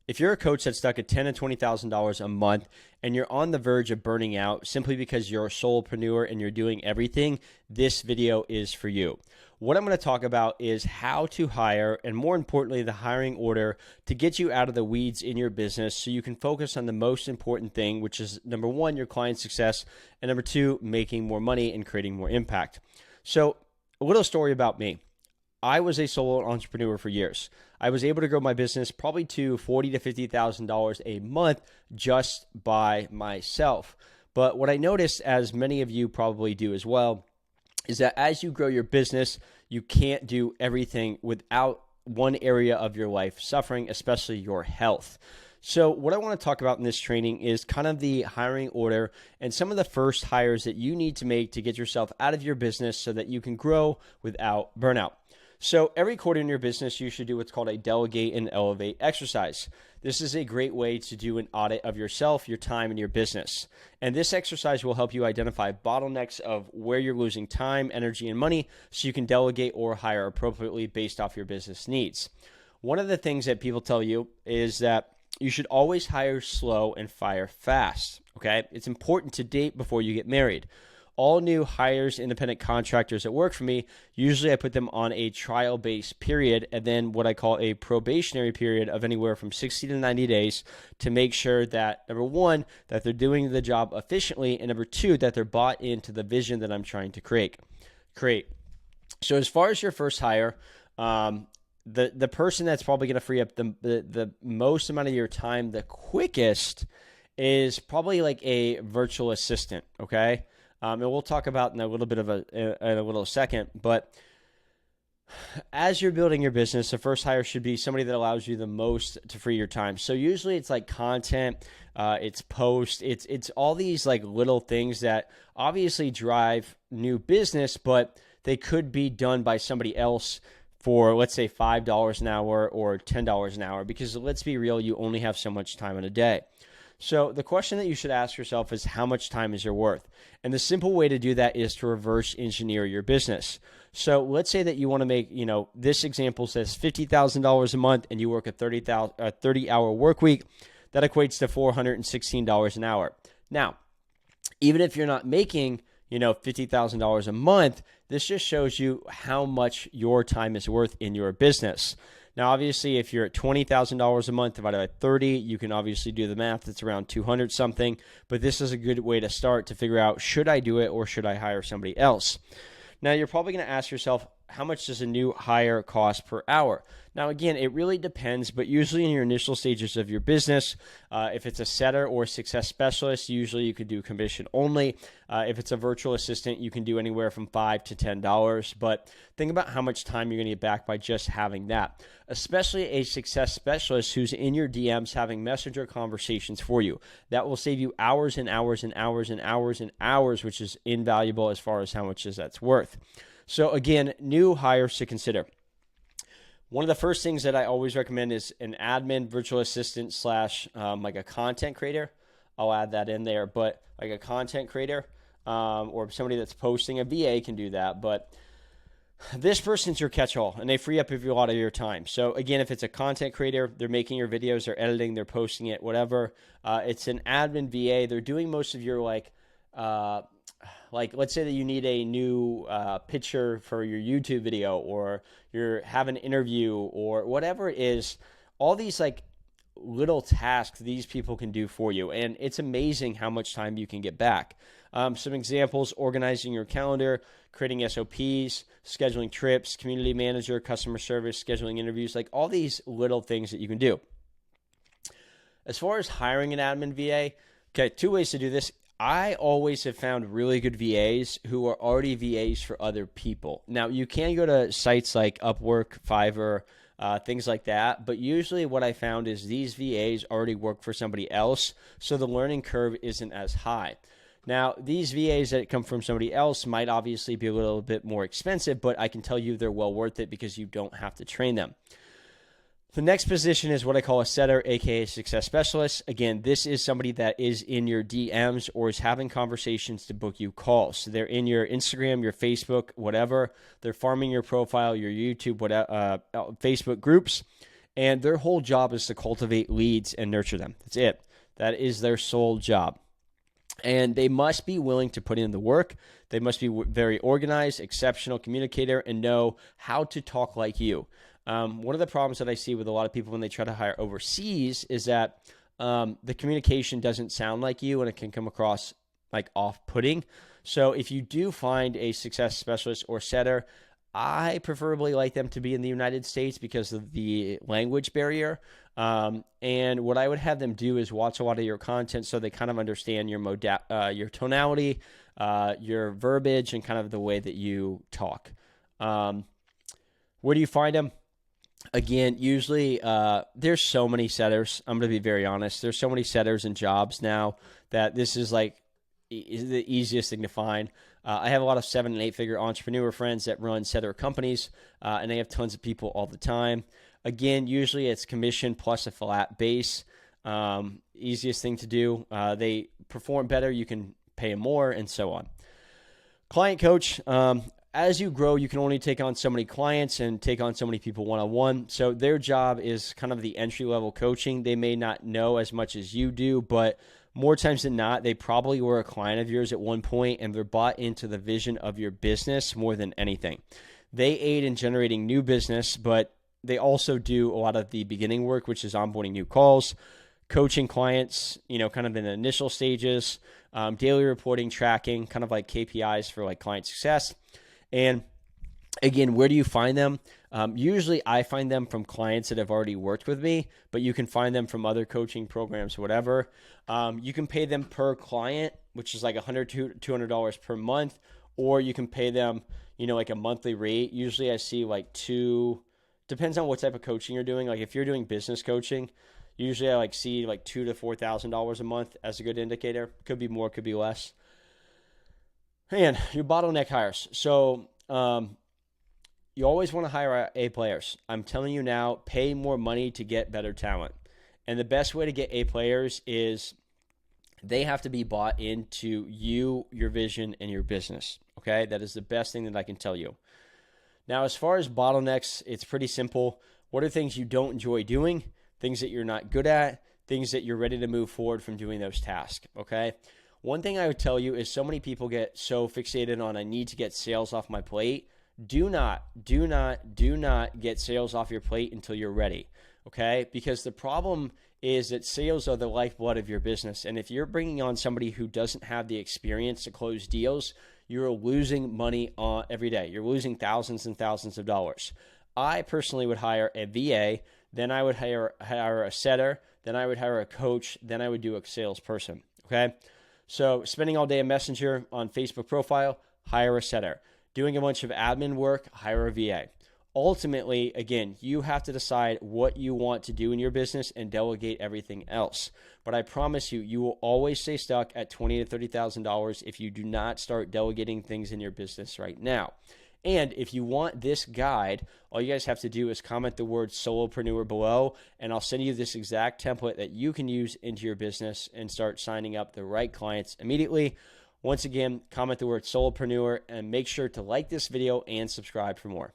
If you're a coach that's stuck at $10,000 and $20,000 a month and you're on the verge of burning out simply because you're a solopreneur and you're doing everything, this video is for you. What I'm going to talk about is how to hire, and more importantly, the hiring order to get you out of the weeds in your business so you can focus on the most important thing, which is number one, your client success, and number two, making more money and creating more impact. So a little story about me. I was a solo entrepreneur for years. I was able to grow my business probably to $40,000 to $50,000 a month just by myself. But what I noticed, as many of you probably do as well, is that as you grow your business, you can't do everything without one area of your life suffering, especially your health. So what I want to talk about in this training is kind of the hiring order and some of the first hires that you need to make to get yourself out of your business so that you can grow without burnout. So every quarter in your business, you should do what's called a delegate and elevate exercise. This is a great way to do an audit of yourself, your time, and your business. And this exercise will help you identify bottlenecks of where you're losing time, energy, and money so you can delegate or hire appropriately based off your business needs. One of the things that people tell you is that you should always hire slow and fire fast, okay? It's important to date before you get married. All new hires, independent contractors that work for me, usually I put them on a trial-based period and then what I call a probationary period of anywhere from 60 to 90 days to make sure that, number one, that they're doing the job efficiently, and number two, that they're bought into the vision that I'm trying to create. So as far as your first hire, the person that's probably going to free up the most amount of your time the quickest is probably like a virtual assistant, okay? And we'll talk about in a little bit of in a little second, but as you're building your business, the first hire should be somebody that allows you the most to free your time. So usually it's like content, it's post, it's all these like little things that obviously drive new business, but they could be done by somebody else for, let's say, $5 an hour or $10 an hour, because let's be real, you only have so much time in a day. So the question that you should ask yourself is, how much time is your worth? And the simple way to do that is to reverse engineer your business. So let's say that you want to make, this example says $50,000 a month and you work a 30-hour work week. That equates to $416 an hour. Now, even if you're not making, $50,000 a month, this just shows you how much your time is worth in your business. Now, obviously, if you're at $20,000 a month divided by 30, you can obviously do the math. It's around 200 something, but this is a good way to start to figure out, should I do it or should I hire somebody else? Now, you're probably going to ask yourself, how much does a new hire cost per hour? Now, again, it really depends, but usually in your initial stages of your business, if it's a setter or a success specialist, usually you could do commission only. If it's a virtual assistant, you can do anywhere from $5 to $10, but think about how much time you're going to get back by just having that, especially a success specialist who's in your DMs having messenger conversations for you. That will save you hours and hours and hours and hours and hours, which is invaluable as far as how much that's worth. So again, new hires to consider. One of the first things that I always recommend is an admin, virtual assistant / like a content creator. I'll add that in there, but like a content creator or somebody that's posting, a VA can do that. But this person's your catch-all, and they free up a lot of your time. So again, if it's a content creator, they're making your videos, they're editing, they're posting it, whatever. It's an admin VA. They're doing most of your like let's say that you need a new picture for your YouTube video, or you have an interview, or whatever it is. All these like little tasks these people can do for you, and it's amazing how much time you can get back. Some examples: organizing your calendar, creating SOPs, scheduling trips, community manager, customer service, scheduling interviews, like all these little things that you can do. As far as hiring an admin VA, okay, two ways to do this. I always have found really good VAs who are already VAs for other people. Now, you can go to sites like Upwork, Fiverr, things like that, but usually what I found is these VAs already work for somebody else, so the learning curve isn't as high. Now, these VAs that come from somebody else might obviously be a little bit more expensive, but I can tell you they're well worth it because you don't have to train them. The next position is what I call a setter, aka success specialist. Again, this is somebody that is in your DMs or is having conversations to book you calls. So they're in your Instagram, your Facebook, whatever. They're farming your profile, your YouTube, Facebook groups, and their whole job is to cultivate leads and nurture them. That's it. That is their sole job. And they must be willing to put in the work. They must be very organized, exceptional communicator, and know how to talk like you. One of the problems that I see with a lot of people when they try to hire overseas is that the communication doesn't sound like you, and it can come across like off-putting. So if you do find a success specialist or setter, I preferably like them to be in the United States because of the language barrier. And what I would have them do is watch a lot of your content so they kind of understand your your tonality, your verbiage, and kind of the way that you talk. Where do you find them? Again, usually there's so many setters. I'm going to be very honest. There's so many setters and jobs now that this is like the easiest thing to find. I have a lot of 7- and 8-figure entrepreneur friends that run setter companies, and they have tons of people all the time. Again, usually it's commission plus a flat base. Easiest thing to do. They perform better. You can pay them more, and so on. Client coach. As you grow, you can only take on so many clients and take on so many people one-on-one. So their job is kind of the entry-level coaching. They may not know as much as you do, but more times than not, they probably were a client of yours at one point, and they're bought into the vision of your business more than anything. They aid in generating new business, but they also do a lot of the beginning work, which is onboarding new calls, coaching clients, kind of in the initial stages, daily reporting, tracking, kind of like KPIs for like client success. And again, where do you find them? Usually I find them from clients that have already worked with me, but you can find them from other coaching programs, whatever. You can pay them per client, which is like $100 to $200 per month, or you can pay them, like a monthly rate. Usually I see like depends on what type of coaching you're doing. Like if you're doing business coaching, usually I see like $2,000 to $4,000 a month as a good indicator. Could be more, could be less. And your bottleneck hires. So you always want to hire A players. I'm telling you now, pay more money to get better talent. And the best way to get A players is they have to be bought into you, your vision, and your business. Okay? That is the best thing that I can tell you. Now, as far as bottlenecks, it's pretty simple. What are things you don't enjoy doing? Things that you're not good at? Things that you're ready to move forward from doing those tasks. Okay? One thing I would tell you is so many people get so fixated on I need to get sales off my plate. Do not get sales off your plate until you're ready, okay? Because the problem is that sales are the lifeblood of your business. And if you're bringing on somebody who doesn't have the experience to close deals, you're losing money every day. You're losing thousands and thousands of dollars. I personally would hire a VA, then I would hire a setter, then I would hire a coach, then I would do a salesperson, okay? So spending all day in Messenger on Facebook profile, hire a setter. Doing a bunch of admin work, hire a VA. Ultimately, again, you have to decide what you want to do in your business and delegate everything else. But I promise you, you will always stay stuck at $20,000 to $30,000 if you do not start delegating things in your business right now. And if you want this guide, all you guys have to do is comment the word solopreneur below, and I'll send you this exact template that you can use into your business and start signing up the right clients immediately. Once again, comment the word solopreneur and make sure to like this video and subscribe for more.